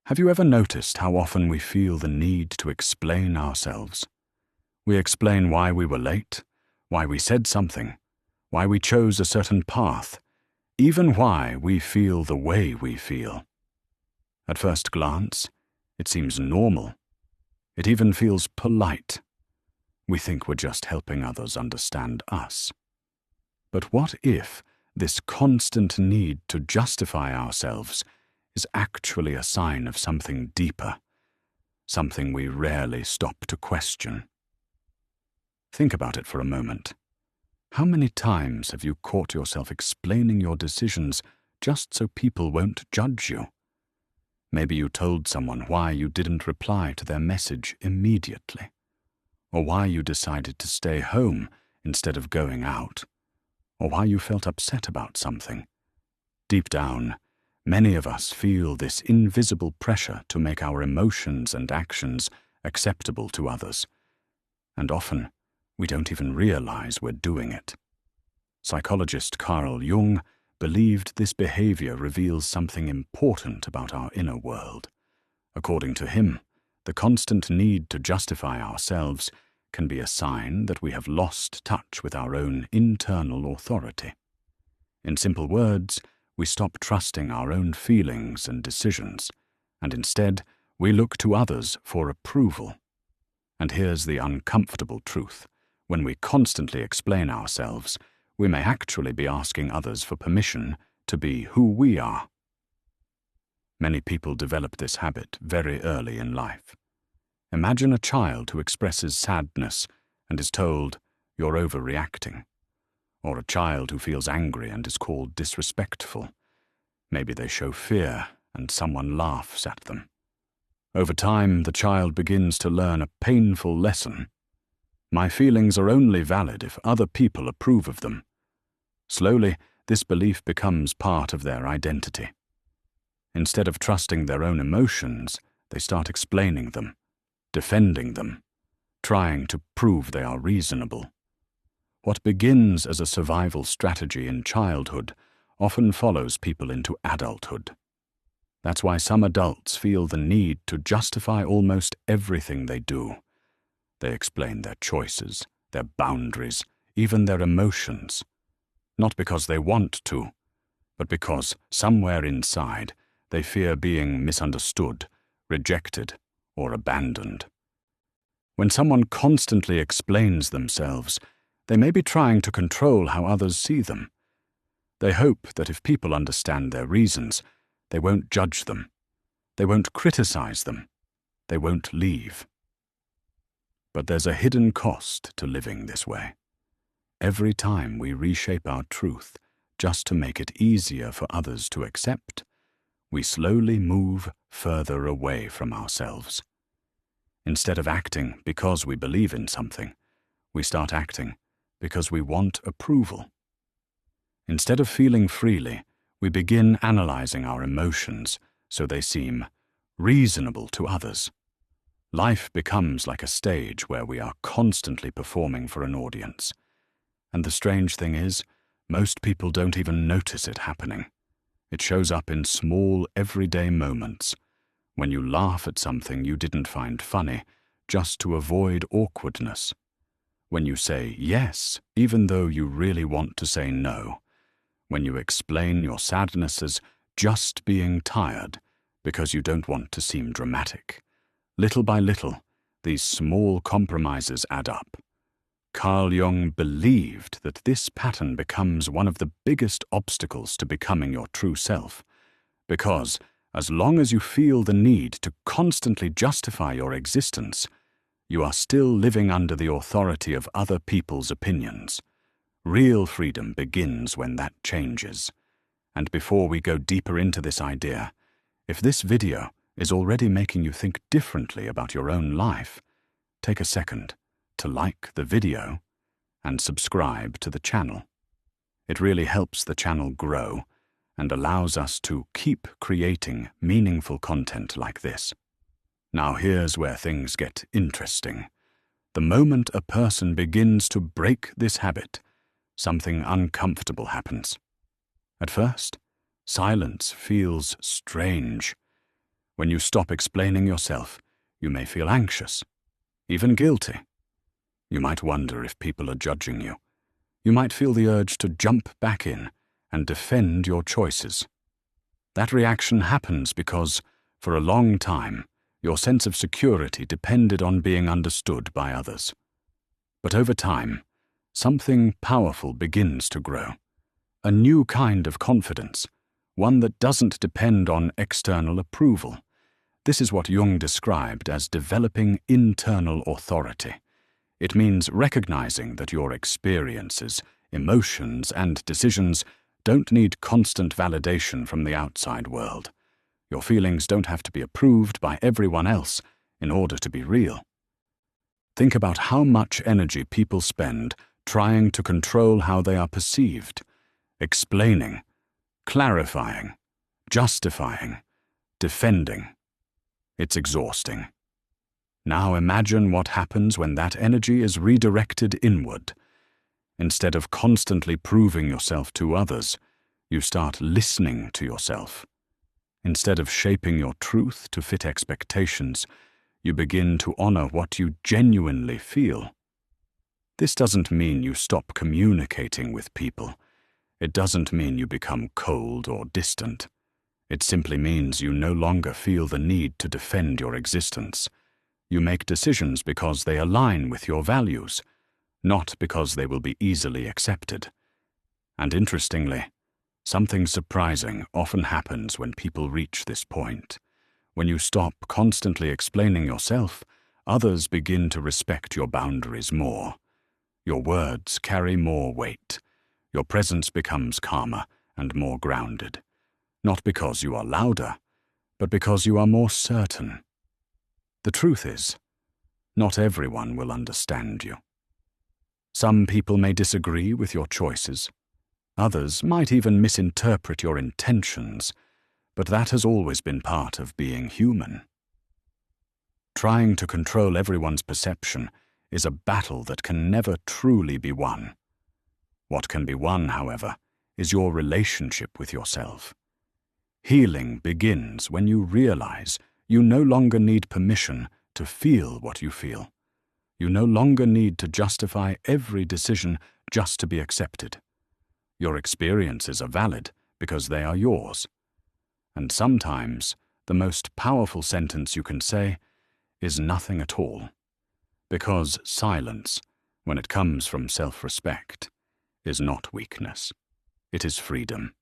Have you ever noticed how often we feel the need to explain ourselves? We explain why we were late, why we said something, why we chose a certain path, even why we feel the way we feel. At first glance, it seems normal. It even feels polite. We think we're just helping others understand us. But what if this constant need to justify ourselves is actually a sign of something deeper, something we rarely stop to question? Think about it for a moment. How many times have you caught yourself explaining your decisions just so people won't judge you? Maybe you told someone why you didn't reply to their message immediately, or why you decided to stay home instead of going out, or why you felt upset about something. Deep down, many of us feel this invisible pressure to make our emotions and actions acceptable to others, and often we don't even realize we're doing it. Psychologist Carl Jung believed this behavior reveals something important about our inner world. According to him, the constant need to justify ourselves can be a sign that we have lost touch with our own internal authority. In simple words, we stop trusting our own feelings and decisions, and instead we look to others for approval. And here's the uncomfortable truth. When we constantly explain ourselves, we may actually be asking others for permission to be who we are. Many people develop this habit very early in life. Imagine a child who expresses sadness and is told, "You're overreacting," or a child who feels angry and is called disrespectful. Maybe they show fear and someone laughs at them. Over time, the child begins to learn a painful lesson. My feelings are only valid if other people approve of them. Slowly, this belief becomes part of their identity. Instead of trusting their own emotions, they start explaining them, defending them, trying to prove they are reasonable. What begins as a survival strategy in childhood often follows people into adulthood. That's why some adults feel the need to justify almost everything they do. They explain their choices, their boundaries, even their emotions. Not because they want to, but because somewhere inside they fear being misunderstood, rejected, or abandoned. When someone constantly explains themselves, they may be trying to control how others see them. They hope that if people understand their reasons, they won't judge them, they won't criticize them, they won't leave. But there's a hidden cost to living this way. Every time we reshape our truth just to make it easier for others to accept, we slowly move further away from ourselves. Instead of acting because we believe in something, we start acting because we want approval. Instead of feeling freely, we begin analyzing our emotions so they seem reasonable to others. Life becomes like a stage where we are constantly performing for an audience. And the strange thing is, most people don't even notice it happening. It shows up in small, everyday moments. When you laugh at something you didn't find funny, just to avoid awkwardness. When you say yes, even though you really want to say no. When you explain your sadness as just being tired, because you don't want to seem dramatic. Little by little, these small compromises add up. Carl Jung believed that this pattern becomes one of the biggest obstacles to becoming your true self, because as long as you feel the need to constantly justify your existence, you are still living under the authority of other people's opinions. Real freedom begins when that changes. And before we go deeper into this idea, if this video is already making you think differently about your own life, take a second to like the video and subscribe to the channel. It really helps the channel grow and allows us to keep creating meaningful content like this. Now here's where things get interesting. The moment a person begins to break this habit, something uncomfortable happens. At first, silence feels strange. When you stop explaining yourself, you may feel anxious, even guilty. You might wonder if people are judging you. You might feel the urge to jump back in and defend your choices. That reaction happens because, for a long time, your sense of security depended on being understood by others. But over time, something powerful begins to grow. A new kind of confidence, one that doesn't depend on external approval. This is what Jung described as developing internal authority. It means recognizing that your experiences, emotions, and decisions don't need constant validation from the outside world. Your feelings don't have to be approved by everyone else in order to be real. Think about how much energy people spend trying to control how they are perceived, explaining, clarifying, justifying, defending. It's exhausting. Now imagine what happens when that energy is redirected inward. Instead of constantly proving yourself to others, you start listening to yourself. Instead of shaping your truth to fit expectations, you begin to honor what you genuinely feel. This doesn't mean you stop communicating with people. It doesn't mean you become cold or distant. It simply means you no longer feel the need to defend your existence. You make decisions because they align with your values, not because they will be easily accepted. And interestingly, something surprising often happens when people reach this point. When you stop constantly explaining yourself, others begin to respect your boundaries more. Your words carry more weight. Your presence becomes calmer and more grounded. Not because you are louder, but because you are more certain. The truth is, not everyone will understand you. Some people may disagree with your choices. Others might even misinterpret your intentions, but that has always been part of being human. Trying to control everyone's perception is a battle that can never truly be won. What can be won, however, is your relationship with yourself. Healing begins when you realize you no longer need permission to feel what you feel. You no longer need to justify every decision just to be accepted. Your experiences are valid because they are yours. And sometimes the most powerful sentence you can say is nothing at all. Because silence, when it comes from self-respect, is not weakness. It is freedom.